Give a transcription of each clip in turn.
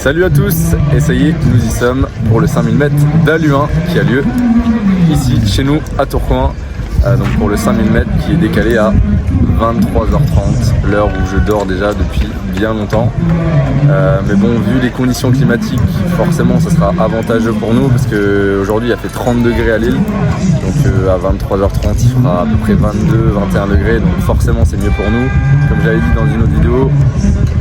Salut à tous, et ça y est, nous y sommes pour le 5000 mètres d'Halluin qui a lieu ici chez nous à Tourcoing. Donc pour le 5000 mètres qui est décalé à 23h30, l'heure où je dors déjà depuis bien longtemps. Mais bon, vu les conditions climatiques, forcément ça sera avantageux pour nous parce qu'aujourd'hui il a fait 30 degrés à Lille. Donc à 23h30 il fera à peu près 22-21 degrés, donc forcément c'est mieux pour nous. Comme j'avais dit dans une autre vidéo,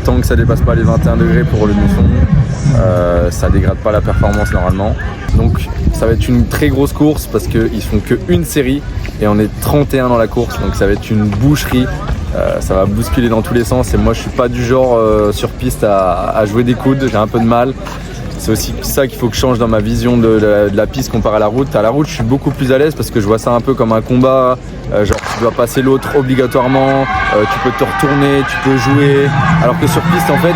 tant que ça dépasse pas les 21 degrés pour le demi-fond, ça dégrade pas la performance normalement. Donc ça va être une très grosse course parce qu'ils font qu'une série et on est 31 dans la course, donc ça va être une boucherie. Ça va bousculer dans tous les sens et moi je suis pas du genre sur piste à jouer des coudes, j'ai un peu de mal. C'est aussi ça qu'il faut que je change dans ma vision de la piste comparé à la route. À la route je suis beaucoup plus à l'aise parce que je vois ça un peu comme un combat, genre tu dois passer l'autre obligatoirement, tu peux te retourner, tu peux jouer. Alors que sur piste en fait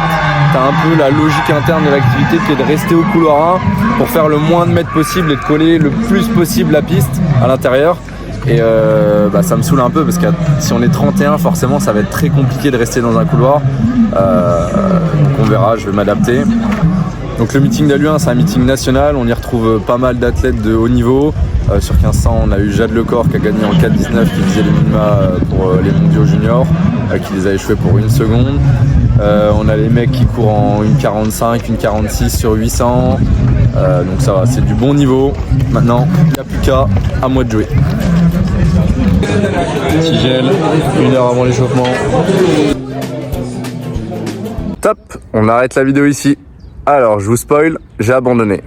tu as un peu la logique interne de l'activité qui est de rester au couloir 1 pour faire le moins de mètres possible et de coller le plus possible la piste à l'intérieur. Et ça me saoule un peu parce que si on est 31 forcément ça va être très compliqué de rester dans un couloir. Donc on verra, je vais m'adapter. Donc le meeting d'Halluin c'est un meeting national, on y retrouve pas mal d'athlètes de haut niveau. Sur 1500 on a eu Jade Lecor qui a gagné en 4,19 qui visait les minima pour les mondiaux juniors, qui les a échoués pour 1 seconde. On a les mecs qui courent en 1,45, 1,46 sur 800. Donc ça va, c'est du bon niveau. Maintenant il n'y a plus qu'à moi de jouer. Petit gel, 1 heure avant l'échauffement. Top, on arrête la vidéo ici. Alors je vous spoil, j'ai abandonné.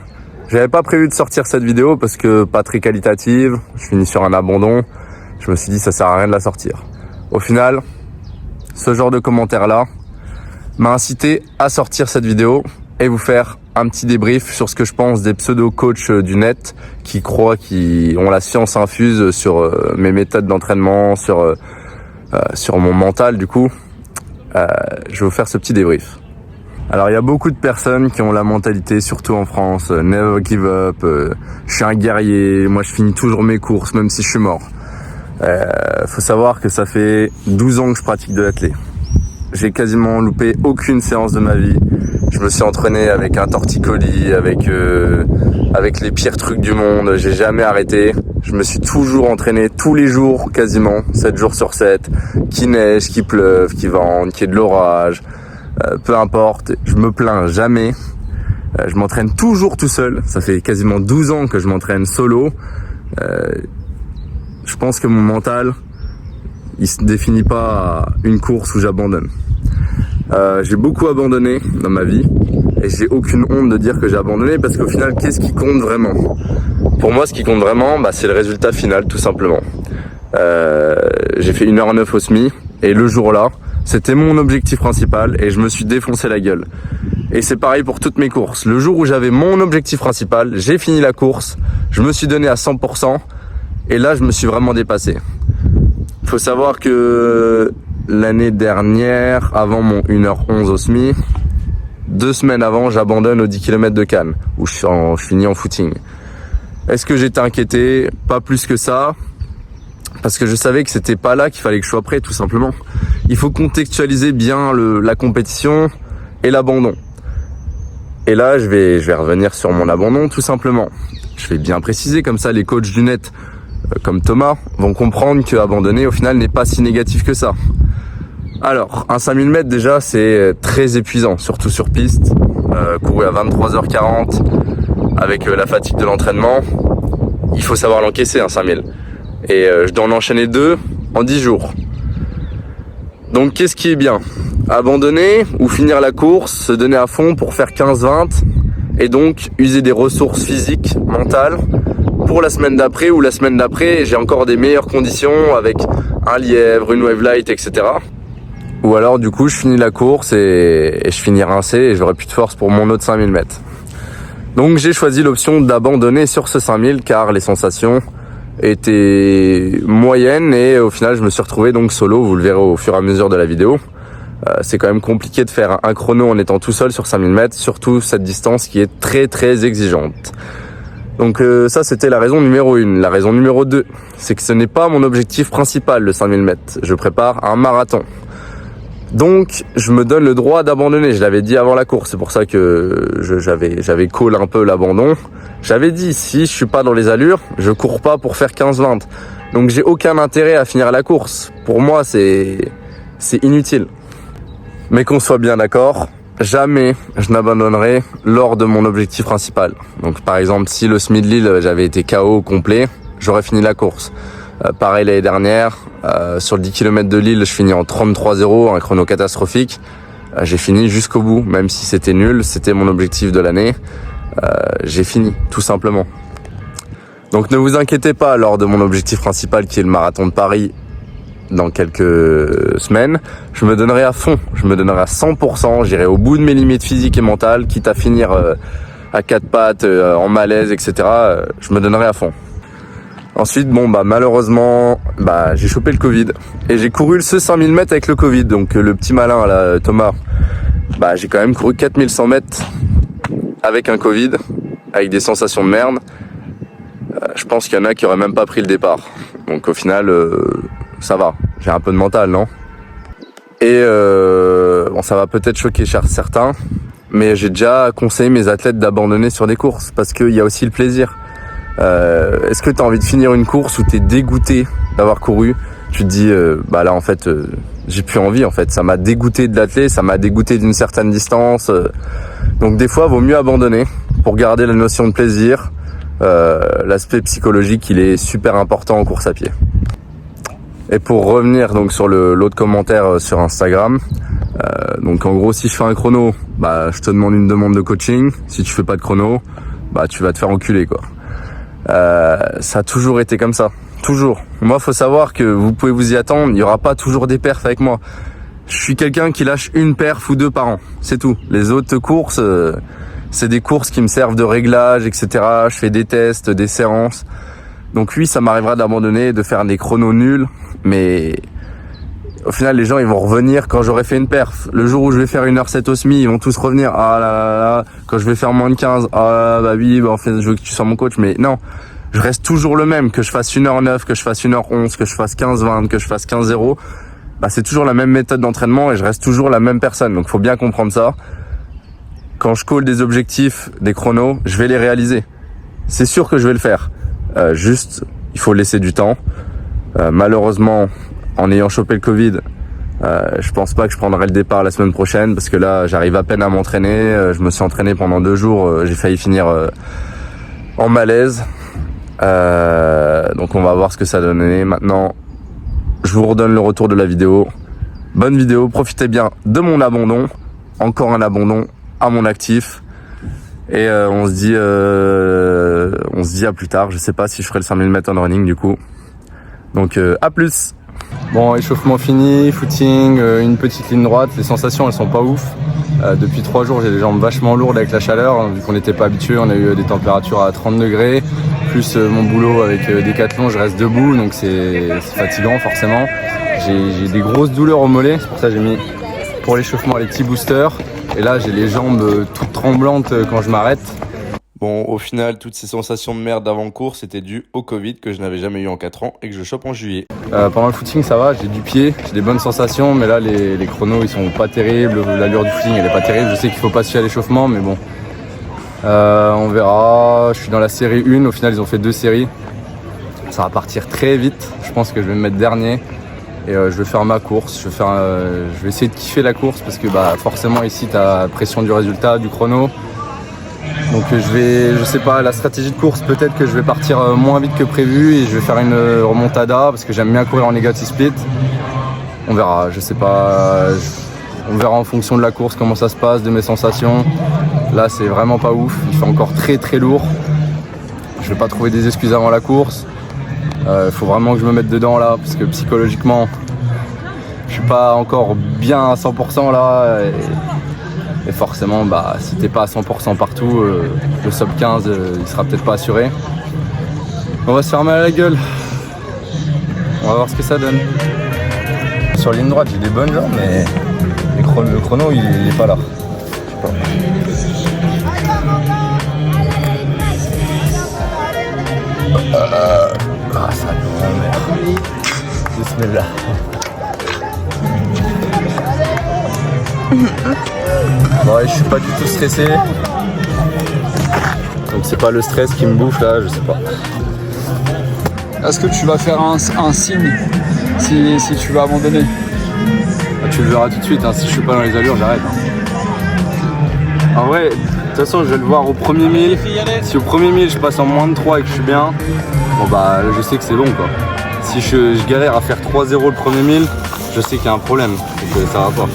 J'avais pas prévu de sortir cette vidéo parce que pas très qualitative, je finis sur un abandon. Je me suis dit ça sert à rien de la sortir. Au final, ce genre de commentaire là m'a incité à sortir cette vidéo et vous faire un petit débrief sur ce que je pense des pseudo-coachs du net qui croient qu'ils ont la science infuse sur mes méthodes d'entraînement, sur mon mental du coup. Je vais vous faire ce petit débrief. Alors il y a beaucoup de personnes qui ont la mentalité, surtout en France, never give up, je suis un guerrier, moi je finis toujours mes courses même si je suis mort. Faut savoir que ça fait 12 ans que je pratique de l'athlé. J'ai quasiment loupé aucune séance de ma vie. Je me suis entraîné avec un torticolis, avec les pires trucs du monde. J'ai jamais arrêté. Je me suis toujours entraîné tous les jours, quasiment, 7 jours sur 7. Qu'il neige, qu'il pleuve, qu'il vente, qu'il y ait de l'orage. Peu importe, je me plains jamais. Je m'entraîne toujours tout seul. Ça fait quasiment 12 ans que je m'entraîne solo. Je pense que mon mental, il se définit pas à une course où j'abandonne. J'ai beaucoup abandonné dans ma vie et j'ai aucune honte de dire que j'ai abandonné parce qu'au final, qu'est-ce qui compte vraiment? Pour moi, ce qui compte vraiment, c'est le résultat final, tout simplement. J'ai fait 1h09 au SMI et le jour-là, c'était mon objectif principal et je me suis défoncé la gueule. Et c'est pareil pour toutes mes courses. Le jour où j'avais mon objectif principal, j'ai fini la course, je me suis donné à 100% et là, je me suis vraiment dépassé. Il faut savoir que l'année dernière, avant mon 1h11 au SMI, 2 semaines avant, j'abandonne aux 10 km de Cannes, où je finis en footing. Est-ce que j'étais inquiété? Pas plus que ça, parce que je savais que c'était pas là qu'il fallait que je sois prêt, tout simplement. Il faut contextualiser bien la compétition et l'abandon. Et là, je vais revenir sur mon abandon, tout simplement. Je vais bien préciser, comme ça les coachs du net, comme Thomas, vont comprendre que abandonner au final n'est pas si négatif que ça. Alors, un 5000 mètres déjà c'est très épuisant, surtout sur piste, courir à 23h40 avec la fatigue de l'entraînement, il faut savoir l'encaisser un 5000. Et je dois en enchaîner 2 en 10 jours. Donc qu'est-ce qui est bien? Abandonner ou finir la course, se donner à fond pour faire 15-20 et donc user des ressources physiques, mentales, pour la semaine d'après ou la semaine d'après, j'ai encore des meilleures conditions avec un lièvre, une wave light, etc. Ou alors du coup je finis la course et je finis rincé et j'aurai plus de force pour mon autre 5000 mètres. Donc j'ai choisi l'option d'abandonner sur ce 5000 car les sensations étaient moyennes et au final je me suis retrouvé donc solo, vous le verrez au fur et à mesure de la vidéo. C'est quand même compliqué de faire un chrono en étant tout seul sur 5000 mètres, surtout cette distance qui est très très exigeante. Donc ça c'était la raison numéro 1. La raison numéro 2, c'est que ce n'est pas mon objectif principal le 5000 mètres. Je prépare un marathon. Donc je me donne le droit d'abandonner, je l'avais dit avant la course, c'est pour ça que j'avais call un peu l'abandon. J'avais dit, si je suis pas dans les allures, je cours pas pour faire 15-20. Donc j'ai aucun intérêt à finir la course. Pour moi, c'est inutile. Mais qu'on soit bien d'accord, jamais je n'abandonnerai lors de mon objectif principal. Donc par exemple, si le Smid Lille, j'avais été KO complet, j'aurais fini la course. Pareil l'année dernière, sur le 10 km de Lille, je finis en 33-0, un chrono catastrophique. J'ai fini jusqu'au bout, même si c'était nul, c'était mon objectif de l'année. J'ai fini, tout simplement. Donc ne vous inquiétez pas, lors de mon objectif principal qui est le marathon de Paris dans quelques semaines, je me donnerai à fond, je me donnerai à 100%, j'irai au bout de mes limites physiques et mentales, quitte à finir à quatre pattes, en malaise, etc. Je me donnerai à fond. Ensuite, malheureusement, j'ai chopé le Covid et j'ai couru ce 5000 mètres avec le Covid. Donc le petit malin là, Thomas, j'ai quand même couru 4100 mètres avec un Covid, avec des sensations de merde. Je pense qu'il y en a qui auraient même pas pris le départ. Donc au final, ça va. J'ai un peu de mental, non? Et ça va peut-être choquer certains, mais j'ai déjà conseillé mes athlètes d'abandonner sur des courses parce qu'il y a aussi le plaisir. Est-ce que tu as envie de finir une course où tu es dégoûté d'avoir couru? Tu te dis, là en fait, j'ai plus envie en fait. Ça m'a dégoûté de l'athlète, ça m'a dégoûté d'une certaine distance. Donc des fois, vaut mieux abandonner pour garder la notion de plaisir. L'aspect psychologique, il est super important en course à pied. Et pour revenir donc sur l'autre commentaire sur Instagram, donc en gros, si je fais un chrono, je te demande une demande de coaching. Si tu fais pas de chrono, tu vas te faire enculer quoi. Ça a toujours été comme ça, toujours. Moi, faut savoir que vous pouvez vous y attendre, il y aura pas toujours des perfs avec moi. Je suis quelqu'un qui lâche une perf ou deux par an, c'est tout. Les autres courses, c'est des courses qui me servent de réglage, etc. Je fais des tests, des séances. Donc oui, ça m'arrivera d'abandonner, de faire des chronos nuls, mais au final, les gens, ils vont revenir quand j'aurai fait une perf. Le jour où je vais faire 1h07 au SMI, ils vont tous revenir. Ah là là là. Quand je vais faire moins de 15, en fait, je veux que tu sois mon coach. Mais non, je reste toujours le même. Que je fasse 1h09, que je fasse 1h11, que je fasse 15-20, que je fasse 15-0. C'est toujours la même méthode d'entraînement et je reste toujours la même personne. Donc, faut bien comprendre ça. Quand je call des objectifs, des chronos, je vais les réaliser. C'est sûr que je vais le faire. Juste, il faut laisser du temps. Malheureusement, en ayant chopé le Covid, je pense pas que je prendrai le départ la semaine prochaine parce que là, j'arrive à peine à m'entraîner. Je me suis entraîné pendant 2 jours. J'ai failli finir en malaise. Donc on va voir ce que ça donne. Maintenant, je vous redonne le retour de la vidéo. Bonne vidéo, profitez bien de mon abandon. Encore un abandon à mon actif. Et on se dit à plus tard. Je sais pas si je ferai le 5000 mètres en running du coup. Donc à plus. Bon, échauffement fini, footing, une petite ligne droite. Les sensations, elles sont pas ouf. Depuis 3 jours, j'ai les jambes vachement lourdes avec la chaleur. Vu qu'on n'était pas habitué, on a eu des températures à 30 degrés. Plus mon boulot avec Decathlon, je reste debout, donc c'est fatigant forcément. J'ai des grosses douleurs au mollet, c'est pour ça que j'ai mis pour l'échauffement les petits boosters. Et là, j'ai les jambes toutes tremblantes quand je m'arrête. Bon, au final, toutes ces sensations de merde d'avant-course, c'était dû au Covid que je n'avais jamais eu en 4 ans et que je chope en juillet. Pendant le footing, ça va, j'ai du pied, j'ai des bonnes sensations, mais là, les chronos, ils sont pas terribles. L'allure du footing, elle est pas terrible. Je sais qu'il faut pas se fier à l'échauffement, mais bon. On verra. Je suis dans la série 1. Au final, ils ont fait 2 séries. Ça va partir très vite. Je pense que je vais me mettre dernier. Et je vais faire ma course. Je vais essayer de kiffer la course parce que forcément, ici, tu as pression du résultat, du chrono. Donc je sais pas, la stratégie de course, peut-être que je vais partir moins vite que prévu et je vais faire une remontada parce que j'aime bien courir en negative split. On verra, je sais pas, on verra en fonction de la course comment ça se passe, de mes sensations. Là c'est vraiment pas ouf, il fait encore très très lourd. Je vais pas trouver des excuses avant la course. Faut vraiment que je me mette dedans là parce que psychologiquement je suis pas encore bien à 100% là. Et forcément, si t'es pas à 100% partout, le sub 15, il sera peut-être pas assuré. On va se faire mal à la gueule. On va voir ce que ça donne. Sur ligne droite, j'ai des bonnes jambes, mais le chrono, il est pas là. Je sais pas. Ça me merde. Bismillah. Ouais, je suis pas du tout stressé. Donc c'est pas le stress qui me bouffe là, je sais pas. Est-ce que tu vas faire un signe si tu vas abandonner? Tu le verras tout de suite, hein. Si je suis pas dans les allures, j'arrête. En vrai, de toute façon, je vais le voir au premier 1000. Si au premier 1000 je passe en moins de 3 et que je suis bien, bon bah je sais que c'est bon quoi. Si je galère à faire 3-0 le premier 1000, je sais qu'il y a un problème, donc ça va pas.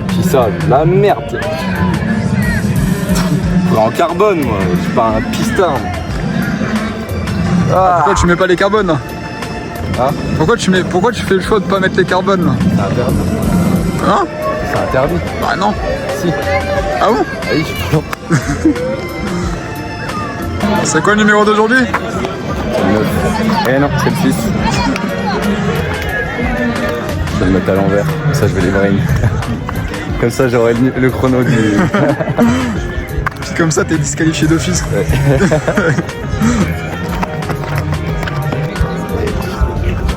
Puis ça, la merde. En carbone, moi, je suis pas un pistin. Ah. Pourquoi tu mets pas les carbones là? Ah. Pourquoi tu fais le choix de pas mettre les carbones là? C'est interdit. Hein? C'est interdit. Bah non. Si. Ah bon? Ah oui, C'est quoi le numéro d'aujourd'hui? C'est le 9. Eh non, c'est le 6. Je vais le mettre à l'envers, comme ça je vais les brain. Comme ça j'aurai le chrono du... Comme ça t'es disqualifié d'office. Ouais.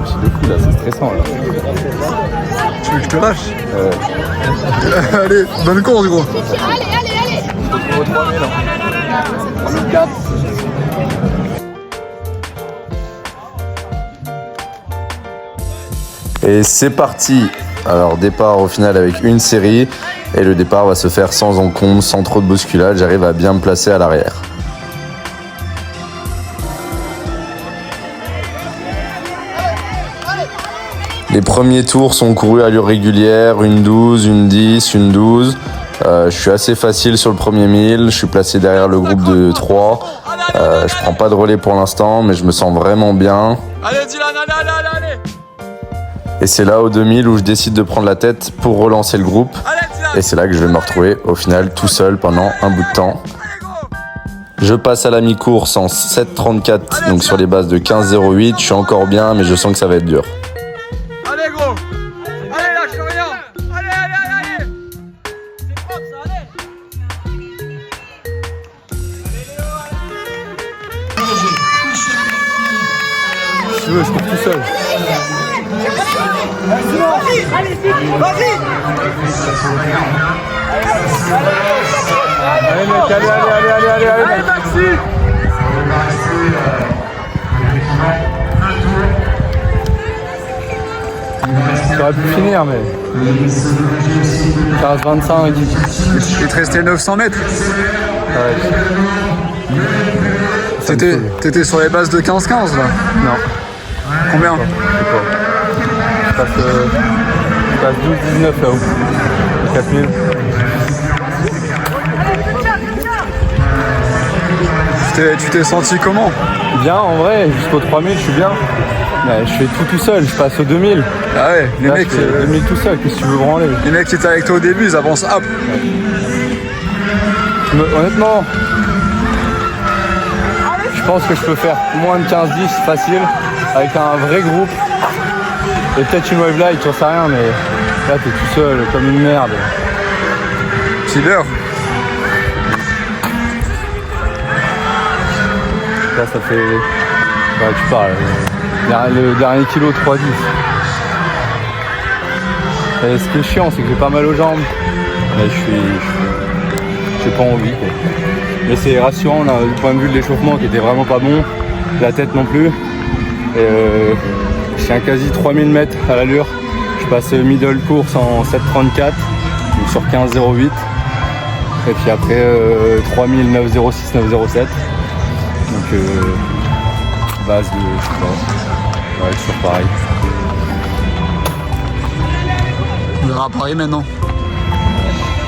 C'est de fou là, c'est stressant là. Tu veux que je te lâche? Allez, bonne course gros. Allez. Au 3000 là. 3004. Et c'est parti. Alors départ au final avec une série et le départ va se faire sans encombre, sans trop de bousculade. J'arrive à bien me placer à l'arrière. Les premiers tours sont courus à allure régulière, une 12, une 10, une 12. Je suis assez facile sur le premier 1000, je suis placé derrière le groupe de 3. Je prends pas de relais pour l'instant, mais je me sens vraiment bien. Allez Dylan, allez. Et c'est là au 2000 où je décide de prendre la tête pour relancer le groupe. Et c'est là que je vais me retrouver au final tout seul pendant un bout de temps. Je passe à la mi-course en 7,34, donc sur les bases de 15,08. Je suis encore bien, mais je sens que ça va être dur. Allez gros. Allez lâche rien. Allez. C'est propre ça, allez. Si tu veux, je cours tout seul. Allez, vas-y. Allez mec, allez Maxi. J'aurais pu finir, mais 15-25. Il te restait 900 mètres. Ouais. T'étais sur les bases de 15-15 là? Non, Combien? je passe 12-19 là-haut. 4000. Tu t'es senti comment? Bien en vrai, jusqu'au 3000 je suis bien. Mais je fais tout seul, je passe au 2000. Ah ouais, les Là, mecs, je fais 2000 tout seul, qu'est-ce que tu veux branler? les mecs qui étaient avec toi au début, ils avancent hop. Honnêtement, je pense que je peux faire moins de 15-10 facile avec un vrai groupe. Et peut-être une wave light, j'en sais rien, mais là t'es tout seul comme une merde. Killer. Là ça fait... Ouais, tu parles. Le dernier kilo 3,10. Et ce qui est chiant, c'est que j'ai pas mal aux jambes. Mais j'ai pas envie quoi. Mais c'est rassurant là, du point de vue de l'échauffement qui était vraiment pas bon. La tête non plus. Et je tiens quasi 3000 mètres à l'allure. Je passe middle course en 7,34. Donc sur 15,08. Et puis après 3000, 9,06, 9,07. Donc base de, je sais pas, ouais, toujours pareil. On verra à Paris maintenant.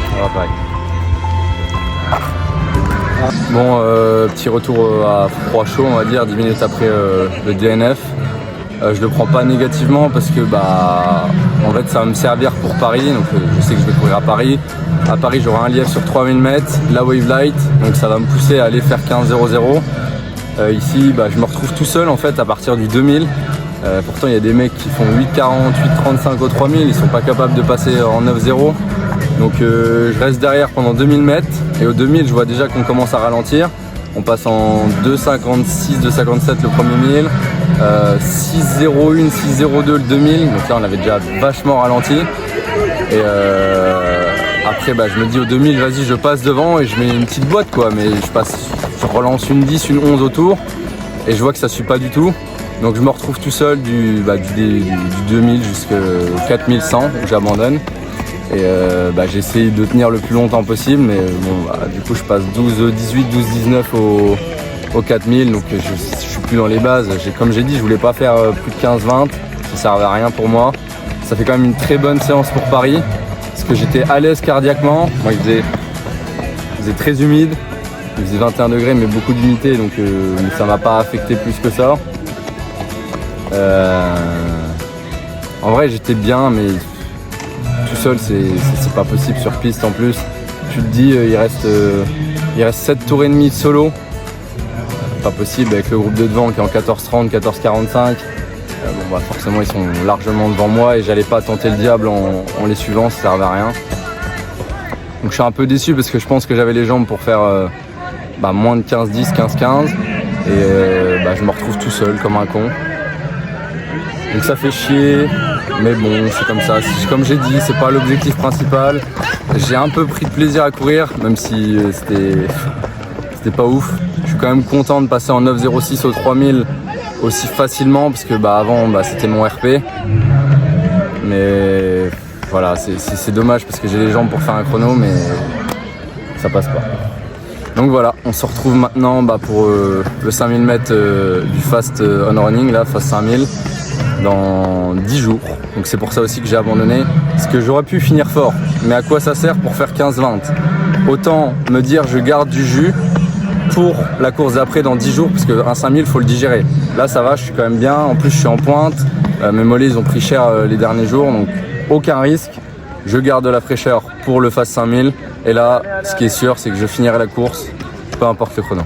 Ça va pareil. Bon, petit retour à froid chaud, on va dire, 10 minutes après le DNF. Je le prends pas négativement parce que en fait ça va me servir pour Paris, donc je sais que je vais courir à Paris. À Paris j'aurai un lièvre sur 3000 mètres, la wave light, donc ça va me pousser à aller faire 15,00. Ici je me retrouve tout seul en fait à partir du 2000. Pourtant il y a des mecs qui font 8,40, 8,35 au 3000, ils sont pas capables de passer en 9,0. Donc je reste derrière pendant 2000 mètres et au 2000 je vois déjà qu'on commence à ralentir. On passe en 2,56, 2,57 le premier 1000, 6,01, 6,02 le 2000, donc là on avait déjà vachement ralenti. Et après je me dis au 2000 vas-y je passe devant et je mets une petite boîte quoi, mais je relance une 10, une 11 autour et je vois que ça suit pas du tout. Donc je me retrouve tout seul du 2000 jusqu'à 4100 où j'abandonne. Et j'ai essayé de tenir le plus longtemps possible, mais du coup je passe 12-18, 12-19 au 4000, donc je suis plus dans les bases. Comme j'ai dit, je voulais pas faire plus de 15-20, ça servait à rien pour moi. Ça fait quand même une très bonne séance pour Paris, parce que j'étais à l'aise cardiaquement. Moi il faisait très humide, il faisait 21 degrés mais beaucoup d'humidité, donc ça m'a pas affecté plus que ça. En vrai j'étais bien, mais tout seul c'est pas possible sur piste en plus. Tu te dis il reste 7 tours et demi solo, pas possible avec le groupe de devant qui est en 14-30, 14-45. Forcément ils sont largement devant moi et j'allais pas tenter le diable en les suivant, ça servait à rien. Donc je suis un peu déçu parce que je pense que j'avais les jambes pour faire moins de 15-10, 15-15 et je me retrouve tout seul comme un con. Donc ça fait chier, mais bon c'est comme ça, comme j'ai dit c'est pas l'objectif principal. J'ai un peu pris de plaisir à courir même si c'était pas ouf. Je suis quand même content de passer en 9.06 au 3000 aussi facilement parce que avant c'était mon RP. Mais voilà, c'est dommage parce que j'ai les jambes pour faire un chrono mais ça passe pas. Donc voilà, on se retrouve maintenant pour le 5000 mètres du Fast On Running, là, Fast 5000, dans 10 jours. Donc c'est pour ça aussi que j'ai abandonné, parce que j'aurais pu finir fort. Mais à quoi ça sert pour faire 15-20 ? Autant me dire je garde du jus pour la course d'après dans 10 jours, parce qu'un 5000, faut le digérer. Là ça va, je suis quand même bien, en plus je suis en pointe, mes mollets ils ont pris cher les derniers jours, donc aucun risque. Je garde de la fraîcheur pour le Fast 5000 et là, ce qui est sûr, c'est que je finirai la course, peu importe le chrono.